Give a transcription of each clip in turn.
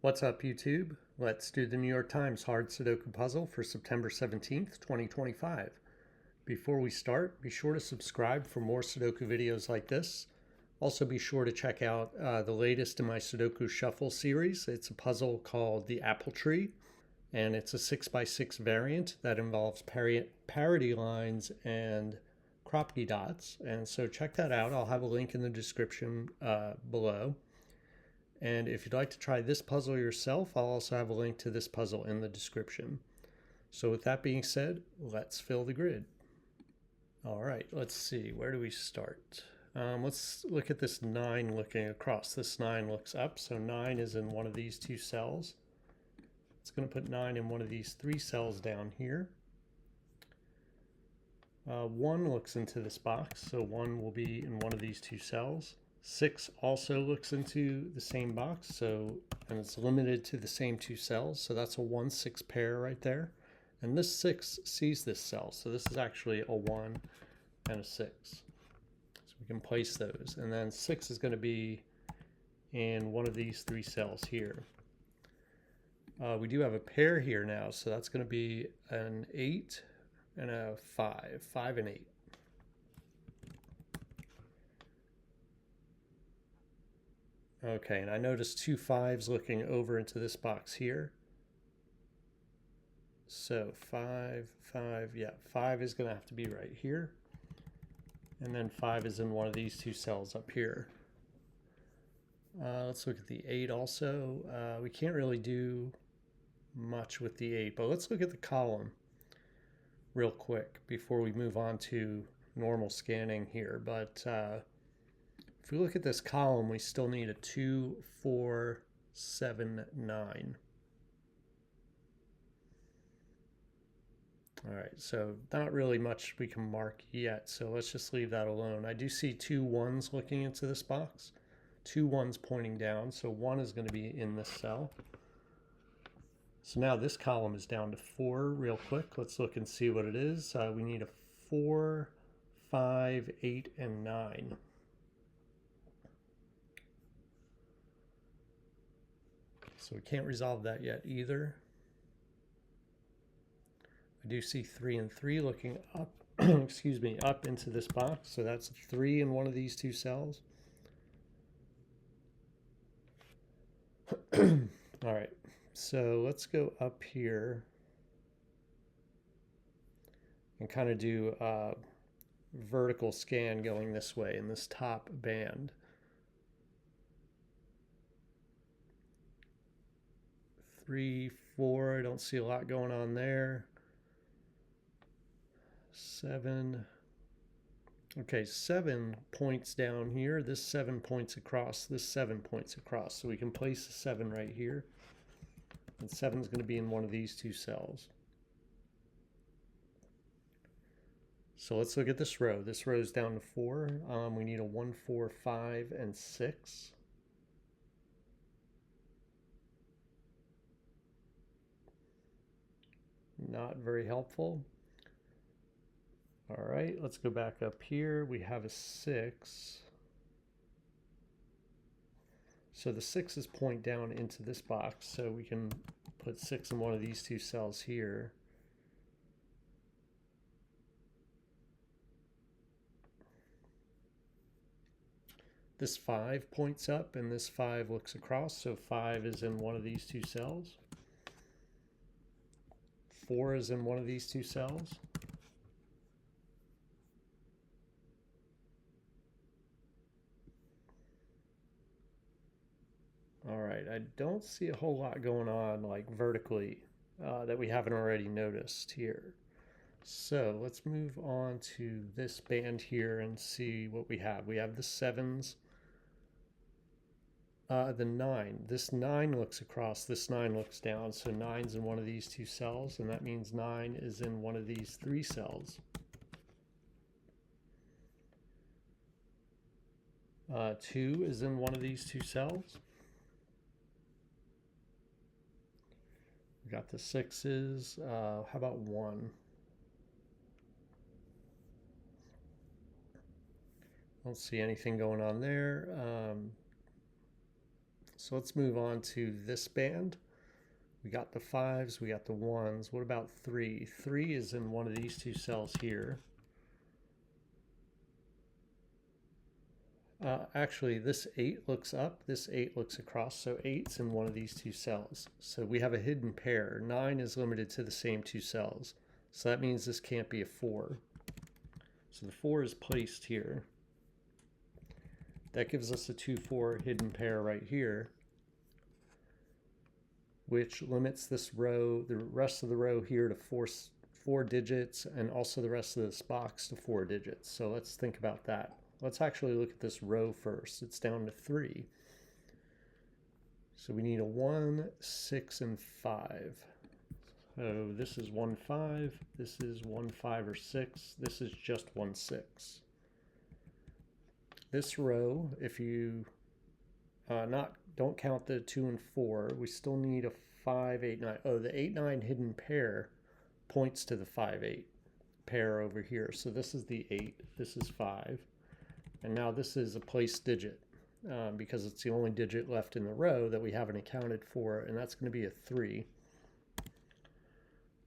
What's up, YouTube? Let's do the New York Times hard Sudoku puzzle for September 17th, 2025. Before we start, be sure to subscribe for more Sudoku videos like this. Also, be sure to check out the latest in my Sudoku Shuffle series. It's a puzzle called the Apple Tree, and it's a 6x6 variant that involves parity lines and Kropke dots. And so check that out. I'll have a link in the description below. And if you'd like to try this puzzle yourself, I'll also have a link to this puzzle in the description. So with that being said, let's fill the grid. All right, let's see, where do we start? Let's look at this 9 looking across. This 9 looks up, so 9 is in one of these 2 cells. It's going to put 9 in one of these 3 cells down here. 1 looks into this box, so 1 will be in one of these 2 cells. 6 also looks into the same box, and it's limited to the same 2 cells, so that's a 1-6 pair right there. And this 6 sees this cell, so this is actually a 1 and a 6. So we can place those. And then 6 is going to be in one of these 3 cells here. We do have a pair here now, so that's going to be an 8 and a 5, 5 and 8. Okay, and I noticed 2 5s looking over into this box here. So 5, 5, yeah, 5 is going to have to be right here. And then 5 is in one of these 2 cells up here. Let's look at the 8 also. We can't really do much with the 8, but let's look at the column real quick before we move on to normal scanning here. But if we look at this column, we still need a 2, 4, 7, 9. All right, so not really much we can mark yet, so let's just leave that alone. I do see 2 1s looking into this box, 2 1s pointing down, so 1 is going to be in this cell. So now this column is down to 4 real quick. Let's look and see what it is. We need a 4, 5, 8, and 9. So we can't resolve that yet either. I do see 3 and 3 looking up, excuse me, up into this box. So that's 3 in one of these 2 cells. All right, so let's go up here and kind of do a vertical scan going this way in this top band. 3, 4, I don't see a lot going on there. 7. Okay, 7 points down here. This 7 points across. This 7 points across. So we can place a 7 right here. And 7 is going to be in one of these 2 cells. So let's look at this row. This row is down to 4. We need a 1, 4, 5, and 6. Not very helpful. All right, let's go back up here. We have a 6. So the 6's point down into this box, so we can put 6 in one of these 2 cells here. This 5 points up and this 5 looks across, so 5 is in one of these 2 cells. 4 is in one of these 2 cells. All right, I don't see a whole lot going on like vertically that we haven't already noticed here. So let's move on to this band here and see what we have. We have the 7s, the 9. This 9 looks across, this 9 looks down, so 9's in one of these 2 cells, and that means 9 is in one of these 3 cells. 2 is in one of these 2 cells. We got the 6's. How about 1? Don't see anything going on there. So let's move on to this band. We got the 5s, we got the 1s. What about 3? 3 is in one of these two cells here. Actually, this 8 looks up, this 8 looks across, so 8's in one of these two cells. So we have a hidden pair. 9 is limited to the same two cells. So that means this can't be a 4. So the 4 is placed here. That gives us a 2-4 hidden pair right here, which limits this row, the rest of the row here to four digits, and also the rest of this box to 4 digits. So let's think about that. Let's actually look at this row first. It's down to 3. So we need a 1, 6, and 5. So this is 1, 5. This is 1, 5, or 6. This is just 1, 6. This row, if you don't count the 2 and 4, we still need a 5, 8, 9. Oh, the 8, 9 hidden pair points to the 5, 8 pair over here. So this is the 8, this is 5. And now this is a place digit because it's the only digit left in the row that we haven't accounted for, and that's going to be a 3.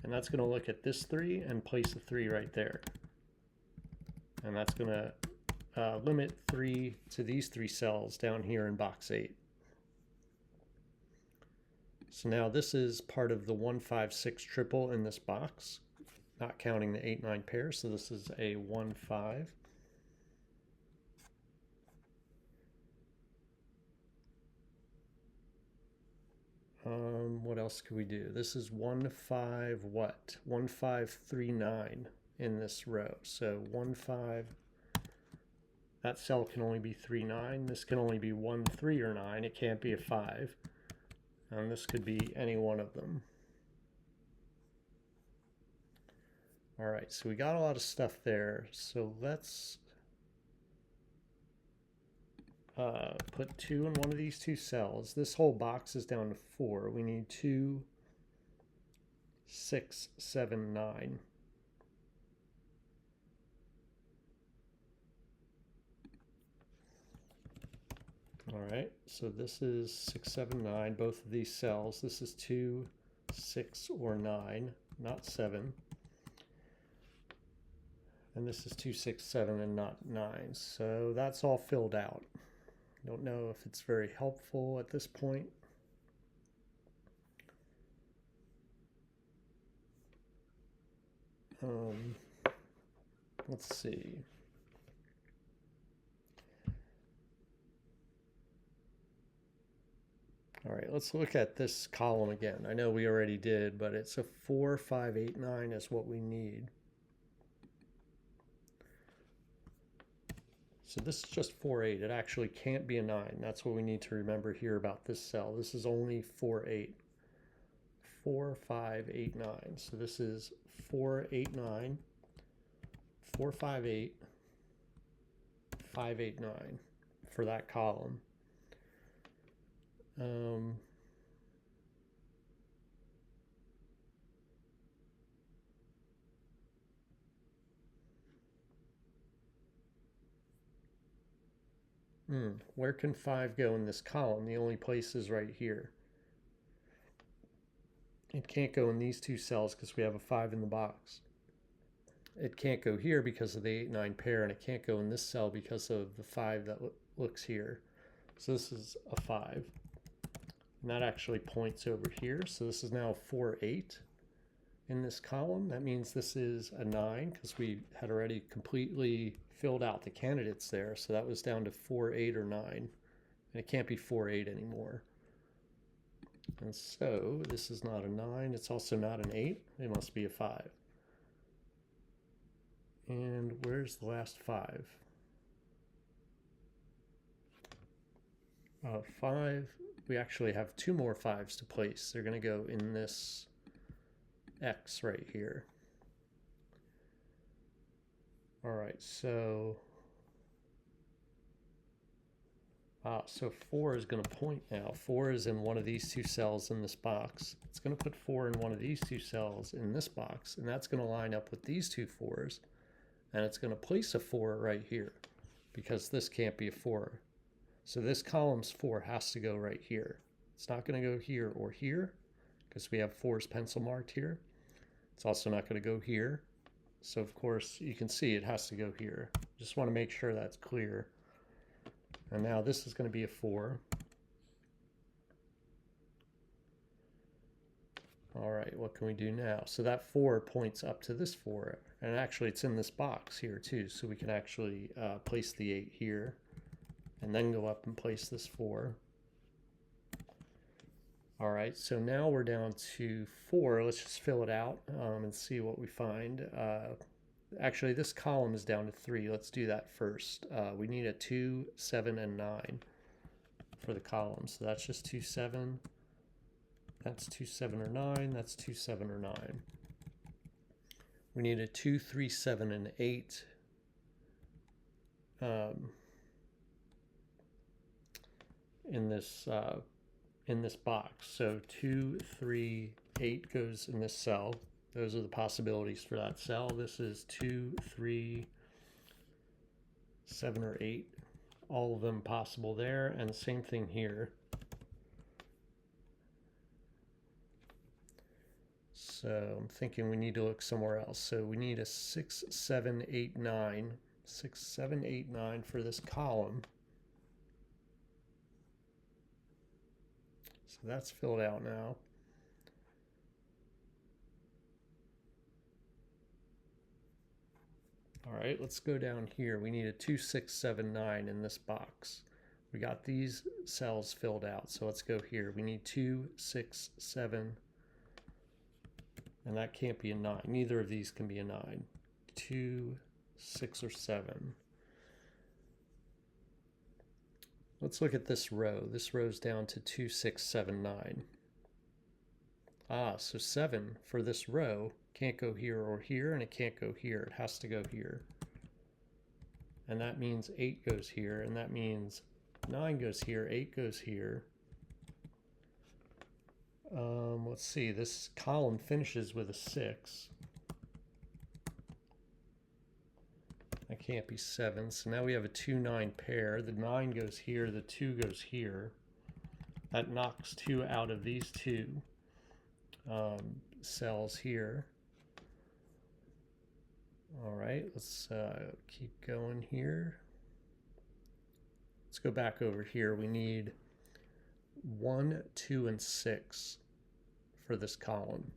And that's going to look at this 3 and place a 3 right there. And that's going to limit 3 to these 3 cells down here in box 8. So now this is part of the 1, 5, 6 triple in this box, not counting the 8, 9 pair. So this is a 1, 5. What else could we do? This is 1, 5, what? 1, 5, 3, 9 in this row. So 1, 5, that cell can only be 3, 9. This can only be 1, 3, or 9. It can't be a 5. And this could be any one of them. All right, so we got a lot of stuff there. So let's put 2 in one of these two cells. This whole box is down to 4. We need 2, 6, 7, 9. All right, so this is 6, 7, 9, both of these cells. This is 2, 6, or 9, not 7. And this is 2, 6, 7, and not 9. So that's all filled out. Don't know if it's very helpful at this point. Let's see. All right, let's look at this column again. I know we already did, but it's a 4, 5, 8, 9 is what we need. So this is just 4, 8. It actually can't be a 9. That's what we need to remember here about this cell. This is only 4, 8. 4, 5, 8, 9. So this is 4, 8, 9, 4, 5, 8, 5, 8, 9 for that column. Where can 5 go in this column? The only place is right here. It can't go in these two cells because we have a 5 in the box. It can't go here because of the 8, 9 pair, and it can't go in this cell because of the 5 that looks here. So this is a 5. And that actually points over here. So this is now 4, 8 in this column. That means this is a 9 because we had already completely filled out the candidates there. So that was down to 4, 8, or 9. And it can't be 4, 8 anymore. And so this is not a 9. It's also not an 8. It must be a 5. And where's the last 5? 5. We actually have 2 more 5s to place. They're going to go in this X right here. All right, so 4 is going to point now. 4 is in one of these two cells in this box. It's going to put 4 in one of these two cells in this box, and that's going to line up with these two 4s, and it's going to place a 4 right here because this can't be a 4. So this column's 4 has to go right here. It's not going to go here or here because we have 4's pencil marked here. It's also not going to go here. So of course you can see it has to go here. Just want to make sure that's clear. And now this is going to be a 4. All right, what can we do now? So that 4 points up to this 4. And actually it's in this box here too. So we can actually place the 8 here and then go up and place this 4. All right, so now we're down to 4. Let's just fill it out and see what we find. Actually, this column is down to 3. Let's do that first. We need a 2, 7, and 9 for the column. So that's just 2, 7. That's 2, 7, or 9. That's 2, 7, or 9. We need a 2, 3, 7, and 8. In this box. So 2, 3, 8 goes in this cell. Those are the possibilities for that cell. This is 2, 3, 7, or 8. All of them possible there, and same thing here. So I'm thinking we need to look somewhere else. So we need a 6, 7, 8, 9. 6, 7, 8, 9 for this column. So that's filled out now. All right, let's go down here. We need a 2, 6, 7, 9 in this box. We got these cells filled out, so let's go here. We need 2, 6, 7, and that can't be a 9. Neither of these can be a 9. 2, 6, or 7. Let's look at this row. This row's down to 2, 6, 7, 9. So 7 for this row can't go here or here, and it can't go here. It has to go here. And that means 8 goes here, and that means 9 goes here, 8 goes here. Let's see, this column finishes with a 6. That can't be 7. So now we have a 2, 9 pair. The 9 goes here, the 2 goes here. That knocks 2 out of these 2 cells here. All right, let's keep going here. Let's go back over here. We need 1, 2, and 6 for this column.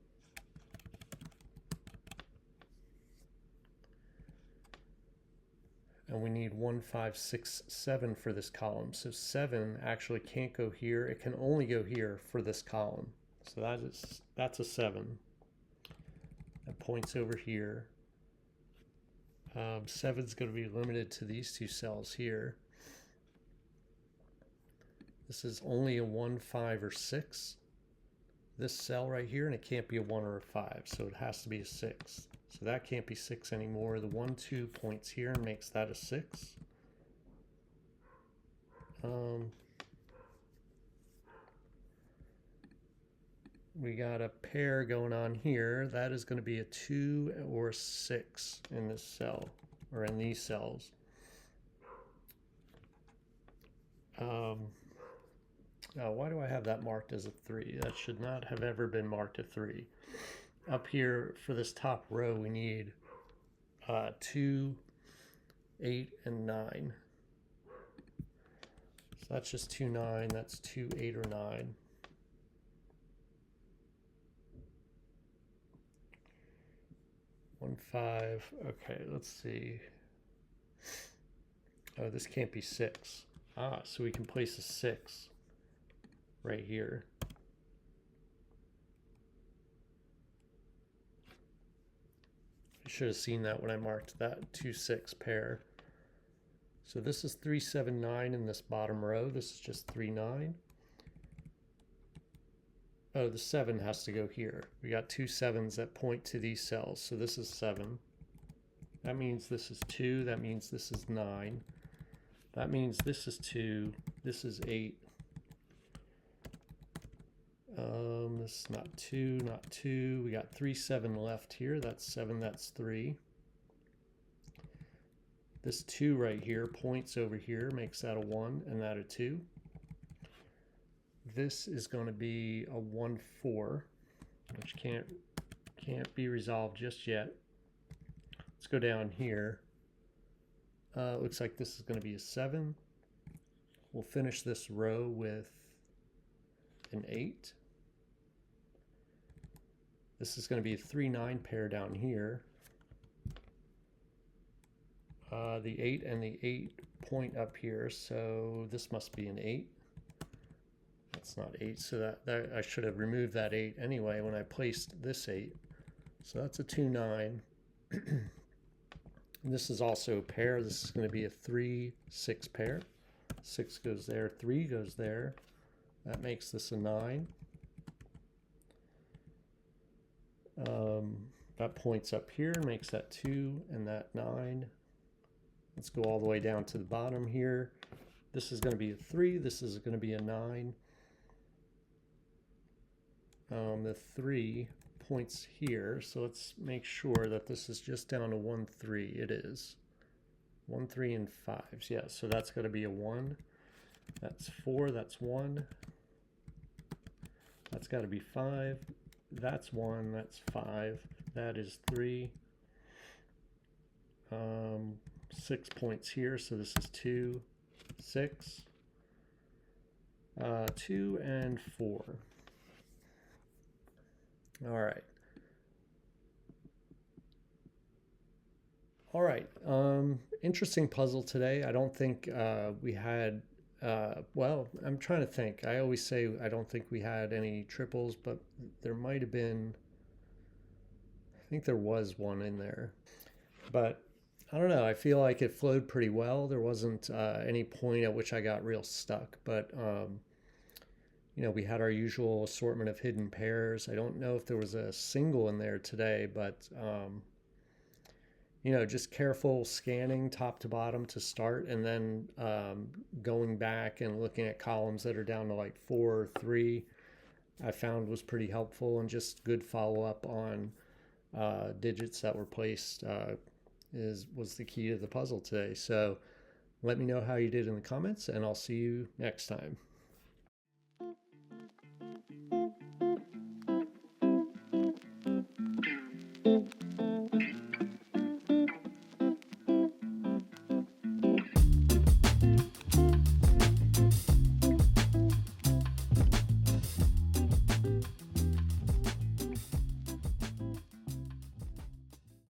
And we need 1, 5, 6, 7 for this column. So 7 actually can't go here. It can only go here for this column. So that's a 7. That points over here. 7 is going to be limited to these 2 cells here. This is only a 1, 5, or 6. This cell right here, and it can't be a 1 or a 5, so it has to be a 6. So that can't be 6 anymore. The 1, 2 points here and makes that a 6. We got a pair going on here. That is going to be a 2 or a 6 in this cell, or in these cells. Why do I have that marked as a 3? That should not have ever been marked a 3. Up here for this top row, we need 2, 8, and 9. So that's just 2, 9. That's 2, 8, or 9. One, 5. Okay, let's see. Oh, this can't be 6. So we can place a 6 right here. I should have seen that when I marked that 2, 6 pair. So this is 3, 7, 9 in this bottom row. This is just 3, 9. Oh, the 7 has to go here. We got 2 7s that point to these cells. So this is 7. That means this is 2. That means this is 9. That means this is 2. This is 8. This is not 2, not 2. We got 3, 7 left here. That's 7, that's 3. This 2 right here, points over here, makes that a 1 and that a 2. This is going to be a 1, 4, which can't be resolved just yet. Let's go down here. Looks like this is going to be a 7. We'll finish this row with an 8. This is going to be a 3, 9 pair down here. The 8 and the 8 point up here, so this must be an 8. That's not 8, so that I should have removed that 8 anyway when I placed this 8. So that's a 2, 9. This is also a pair. This is going to be a 3, 6 pair. 6 goes there, 3 goes there. That makes this a 9. That points up here, makes that 2 and that 9. Let's go all the way down to the bottom here. This is going to be a 3. This is going to be a 9. The 3 points here, so let's make sure that this is just down to 1, 3. It is 1, 3, and 5s. Yeah, so that's going to be a 1. That's 4. That's 1. That's got to be 5. That's 1. That's 5. That is 3. 6 points here, so this is 2, 6, 2, and 4. All right. All right. Interesting puzzle today. I don't think we had, well, I'm trying to think. I always say I don't think we had any triples, but there might have been, I think there was one in there. But I don't know. I feel like it flowed pretty well. There wasn't any point at which I got real stuck, but you know, we had our usual assortment of hidden pairs. I don't know if there was a single in there today, but you know, just careful scanning top to bottom to start, and then going back and looking at columns that are down to like 4 or 3, I found was pretty helpful, and just good follow-up on digits that were placed was the key to the puzzle today. So let me know how you did in the comments, and I'll see you next time.